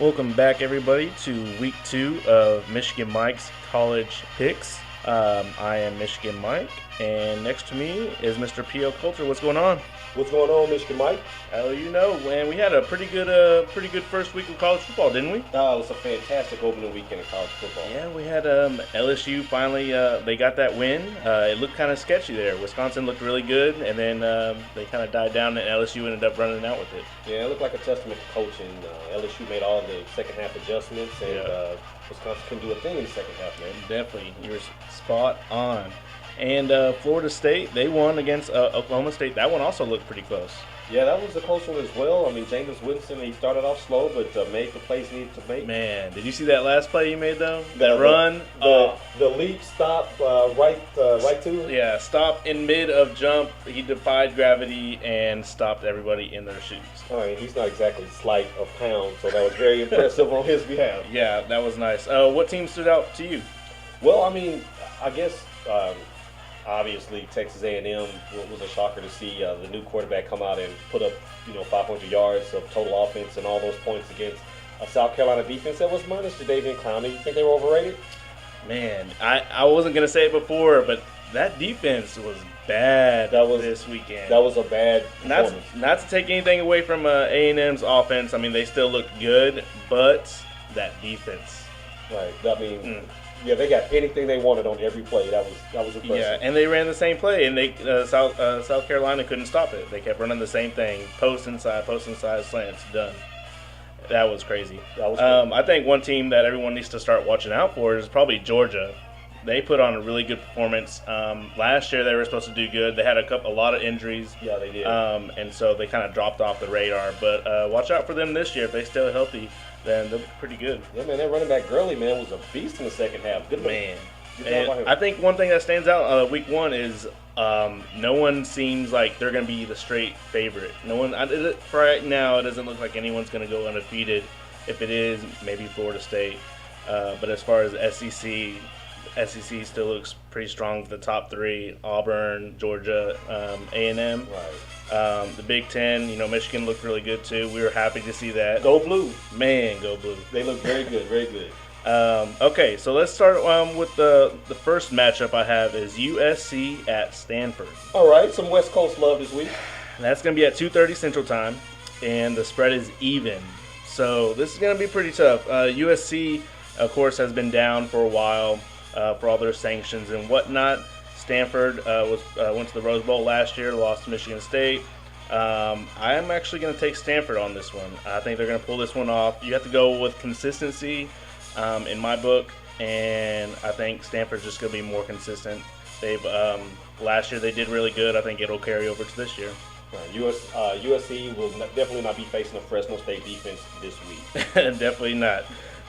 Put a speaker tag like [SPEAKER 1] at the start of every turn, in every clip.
[SPEAKER 1] Welcome back, everybody, to week 2 of Michigan Mike's College Picks. I am Michigan Mike, and next to me is Mr. P.O. Coulter. What's going on?
[SPEAKER 2] What's going on, Michigan Mike?
[SPEAKER 1] Oh, you know, man, we had a pretty good first week of college football, didn't we?
[SPEAKER 2] It was a fantastic opening weekend of college football.
[SPEAKER 1] Yeah, we had LSU finally. They got that win. It looked kind of sketchy there. Wisconsin looked really good, and then they kind of died down, and LSU ended up running out with it.
[SPEAKER 2] Yeah, it looked like a testament to coaching. LSU made all the second half adjustments, and Wisconsin couldn't do a thing in the second half, man.
[SPEAKER 1] Definitely, you were spot on. And Florida State, they won against Oklahoma State. That one also looked pretty close.
[SPEAKER 2] Yeah, that was a close one as well. I mean, Jameis Winston, he started off slow, but made the plays he needed to make.
[SPEAKER 1] Man, did you see that last play you made, though? That run?
[SPEAKER 2] The leap stop right to?
[SPEAKER 1] Yeah, stop in mid of jump. He defied gravity and stopped everybody in their shoes.
[SPEAKER 2] All right, he's not exactly slight of pounds, so that was very impressive on his behalf.
[SPEAKER 1] Yeah, that was nice. What team stood out to you?
[SPEAKER 2] Well, I mean, I guess obviously Texas A&M was a shocker to see the new quarterback come out and put up 500 yards of total offense and all those points against a South Carolina defense that was minus Jadeveon Clowney. You think they were overrated?
[SPEAKER 1] Man, I wasn't gonna say it before, but that defense was bad this weekend.
[SPEAKER 2] That was a bad performance.
[SPEAKER 1] Not to take anything away from A&M's offense. I mean, they still looked good, but that defense.
[SPEAKER 2] Right. I mean, yeah, they got anything they wanted on every play. That was impressive.
[SPEAKER 1] Yeah, and they ran the same play, and they South Carolina couldn't stop it. They kept running the same thing: post inside, slants, done. That was crazy. I think one team that everyone needs to start watching out for is probably Georgia. They put on a really good performance. Last year they were supposed to do good. They had a lot of injuries.
[SPEAKER 2] Yeah, they did.
[SPEAKER 1] And so they kind of dropped off the radar. But watch out for them this year. If they stay healthy, then they'll be pretty good.
[SPEAKER 2] Yeah, man, that running back Gurley, man, was a beast in the second half. Good
[SPEAKER 1] man. And I think one thing that stands out week 1 is no one seems like they're going to be the straight favorite. No one right now. It doesn't look like anyone's going to go undefeated. If it is, maybe Florida State. But as far as SEC still looks pretty strong for the top 3: Auburn, Georgia, A&M.
[SPEAKER 2] Right.
[SPEAKER 1] The Big Ten, Michigan looked really good too. We were happy to see that.
[SPEAKER 2] Go Blue.
[SPEAKER 1] Man, go Blue.
[SPEAKER 2] They look very good, very good.
[SPEAKER 1] Okay, so let's start with the first matchup I have is USC at Stanford.
[SPEAKER 2] All right, some West Coast love this week.
[SPEAKER 1] That's going to be at 2:30 Central Time, and the spread is even. So this is going to be pretty tough. USC, of course, has been down for a while for all their sanctions and whatnot. Stanford went to the Rose Bowl last year, lost to Michigan State. I am actually going to take Stanford on this one. I think they're going to pull this one off. You have to go with consistency in my book, and I think Stanford's just going to be more consistent. They've last year they did really good. I think it'll carry over to this year.
[SPEAKER 2] USC will definitely not be facing a Fresno State defense this week.
[SPEAKER 1] Definitely not.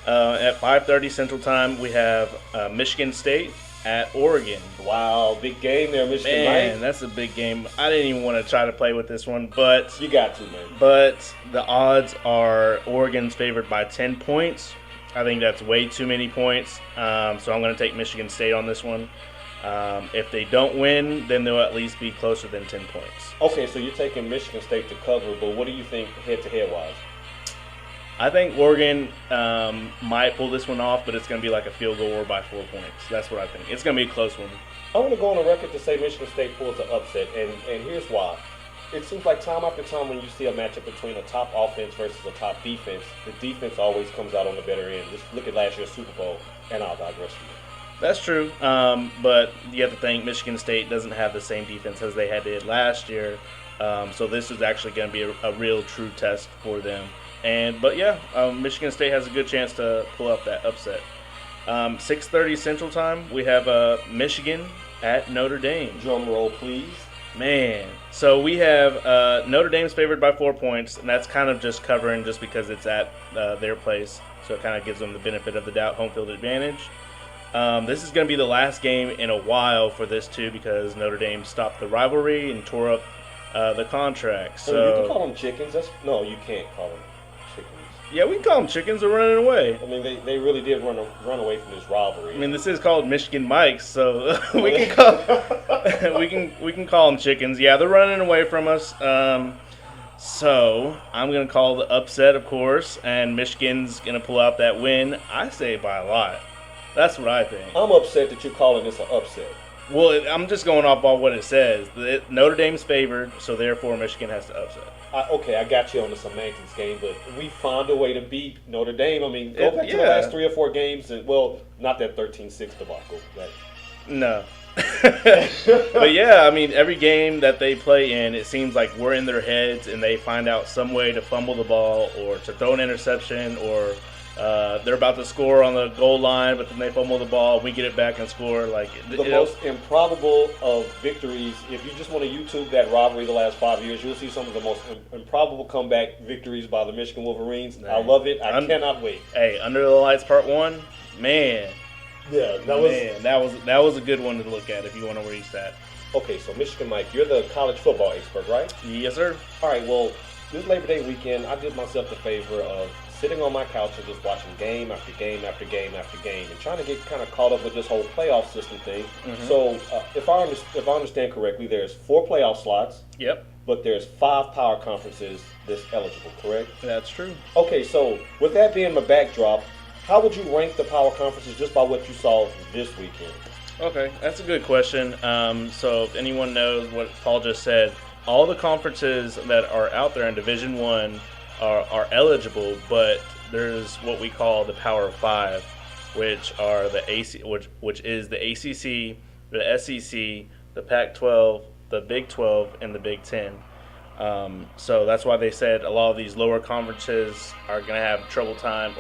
[SPEAKER 1] At 5:30 Central Time, we have Michigan State at Oregon.
[SPEAKER 2] Wow, big game there, Michigan.
[SPEAKER 1] Man, that's a big game. I didn't even want to try to play with this one, but
[SPEAKER 2] you got to, man.
[SPEAKER 1] But the odds are Oregon's favored by 10 points. I think that's way too many points. So I'm going to take Michigan State on this one. If they don't win, then they'll at least be closer than 10 points.
[SPEAKER 2] Okay, so you're taking Michigan State to cover, but what do you think head-to-head wise?
[SPEAKER 1] I think Oregon might pull this one off, but it's going to be like a field goal or by 4 points. That's what I think. It's going to be a close one.
[SPEAKER 2] I'm going to go on the record to say Michigan State pulls an upset, and here's why. It seems like time after time when you see a matchup between a top offense versus a top defense, the defense always comes out on the better end. Just look at last year's Super Bowl, and I'll digress from you.
[SPEAKER 1] That's true, but you have to think Michigan State doesn't have the same defense as they did last year, so this is actually going to be a real true test for them. But Michigan State has a good chance to pull up that upset. 6:30 Central Time, we have Michigan at Notre Dame.
[SPEAKER 2] Drum roll, please.
[SPEAKER 1] Man, so we have Notre Dame's favored by 4 points, and that's kind of just covering just because it's at their place, so it kind of gives them the benefit of the doubt, home field advantage. This is going to be the last game in a while for this too because Notre Dame stopped the rivalry and tore up the contract. So
[SPEAKER 2] you can call them chickens. No, you can't call them chickens.
[SPEAKER 1] Yeah, we can call them chickens. They're running away.
[SPEAKER 2] I mean, they really did run away from this rivalry.
[SPEAKER 1] I mean, this is called Michigan Mike's, so we can call we can call them chickens. Yeah, they're running away from us. So I'm gonna call the upset, of course, and Michigan's gonna pull out that win. I say by a lot. That's what I think.
[SPEAKER 2] I'm upset that you're calling this an upset.
[SPEAKER 1] Well, I'm just going off what it says. Notre Dame's favored, so therefore Michigan has to upset.
[SPEAKER 2] Okay, I got you on the semantics game, but we found a way to beat Notre Dame. I mean, go back to the last 3 or 4 games, and well, not that 13-6 debacle.
[SPEAKER 1] No. But yeah, I mean, every game that they play in, it seems like we're in their heads, and they find out some way to fumble the ball or to throw an interception, or they're about to score on the goal line, but then they fumble the ball. We get it back and score. Like
[SPEAKER 2] the most improbable of victories. If you just want to YouTube that rivalry the last 5 years, you'll see some of the most improbable comeback victories by the Michigan Wolverines. I love it. I cannot wait.
[SPEAKER 1] Hey, Under the Lights Part 1, man.
[SPEAKER 2] Yeah,
[SPEAKER 1] that was a good one to look at if you want to reach that.
[SPEAKER 2] Okay, so Michigan Mike, you're the college football expert, right?
[SPEAKER 1] Yes, sir.
[SPEAKER 2] All right, well, this Labor Day weekend, I did myself the favor of sitting on my couch and just watching game after game after game after game and trying to get kind of caught up with this whole playoff system thing. Mm-hmm. So if I understand correctly, there's 4 playoff slots.
[SPEAKER 1] Yep.
[SPEAKER 2] But there's 5 power conferences that's eligible, correct?
[SPEAKER 1] That's true.
[SPEAKER 2] Okay, so with that being my backdrop, how would you rank the power conferences just by what you saw this weekend?
[SPEAKER 1] Okay, that's a good question. So if anyone knows what Paul just said, all the conferences that are out there in Division I are eligible, but there's what we call the Power 5, which are the which is the ACC, the SEC, the Pac-12, the Big 12, and the Big 10. So that's why they said a lot of these lower conferences are going to have trouble trying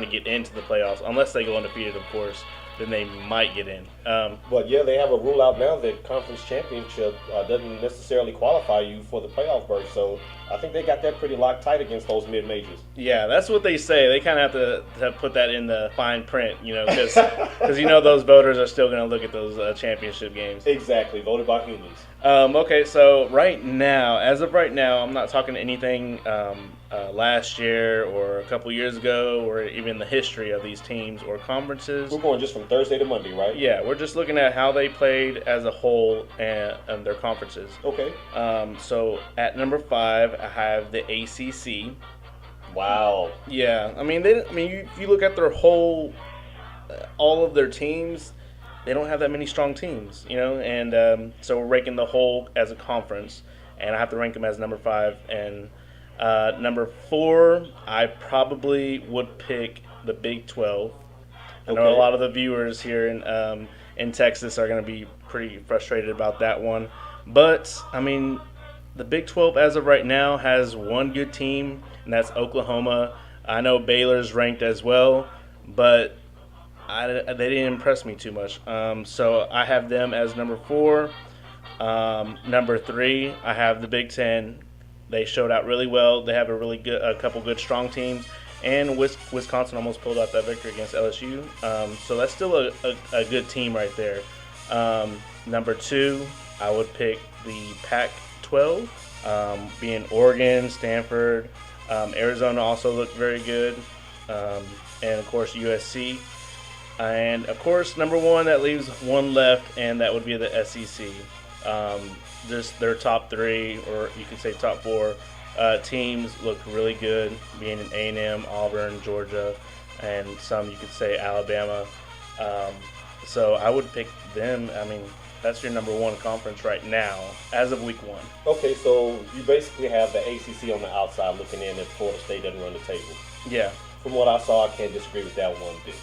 [SPEAKER 1] to get into the playoffs, unless they go undefeated, of course. Then they might get in.
[SPEAKER 2] But yeah, they have a rule out now that conference championship doesn't necessarily qualify you for the playoff berth. So I think they got that pretty locked tight against those mid-majors.
[SPEAKER 1] Yeah, that's what they say. They kind of have to put that in the fine print, because those voters are still going to look at those championship games.
[SPEAKER 2] Exactly, voted by humans.
[SPEAKER 1] Okay, so as of right now, I'm not talking anything last year or a couple years ago or even the history of these teams or conferences.
[SPEAKER 2] We're going just from Thursday to Monday, right?
[SPEAKER 1] Yeah, we're just looking at how they played as a whole and their conferences.
[SPEAKER 2] Okay.
[SPEAKER 1] So at number 5, I have the ACC.
[SPEAKER 2] Wow.
[SPEAKER 1] Yeah, if you look at their whole, all of their teams, they don't have that many strong teams, and so we're ranking the whole as a conference, and I have to rank them as number 5. And number 4, I probably would pick the Big 12. I know a lot of the viewers here in Texas are going to be pretty frustrated about that one, but the Big 12 as of right now has one good team, and that's Oklahoma. I know Baylor's ranked as well, but they didn't impress me too much. So I have them as number 4. Number 3, I have the Big 10. They showed out really well. They have a couple good strong teams, and Wisconsin almost pulled out that victory against LSU. So that's still a good team right there. Number 2, I would pick the Pac-12, being Oregon, Stanford, Arizona also looked very good, and of course USC. And of course, number 1, that leaves one left, and that would be the SEC. Just their top 3, or you could say top 4 teams look really good, being in A&M, Auburn, Georgia, and some you could say Alabama. So I would pick them. That's your number 1 conference right now, as of week 1.
[SPEAKER 2] Okay, so you basically have the ACC on the outside looking in if Florida State doesn't run the table.
[SPEAKER 1] Yeah.
[SPEAKER 2] From what I saw, I can't disagree with that one bit.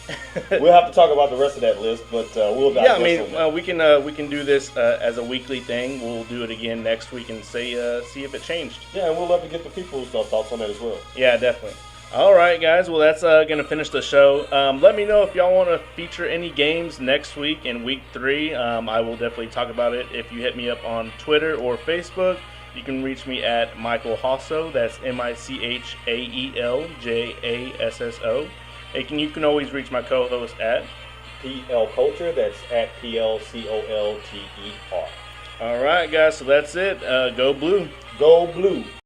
[SPEAKER 2] We'll have to talk about the rest of that list, but we'll digress on that.
[SPEAKER 1] we can do this as a weekly thing. We'll do it again next week and see if it changed.
[SPEAKER 2] Yeah, and we'll love to get the people's thoughts on that as well.
[SPEAKER 1] Yeah, definitely. All right, guys. Well, that's going to finish the show. Let me know if y'all want to feature any games next week in week 3. I will definitely talk about it if you hit me up on Twitter or Facebook. You can reach me at Michael Hasso. That's MichaelJasso. And you can always reach my co-host at
[SPEAKER 2] PL Culture. That's at PLCOLTER.
[SPEAKER 1] All right, guys. So that's it. Go Blue.
[SPEAKER 2] Go Blue.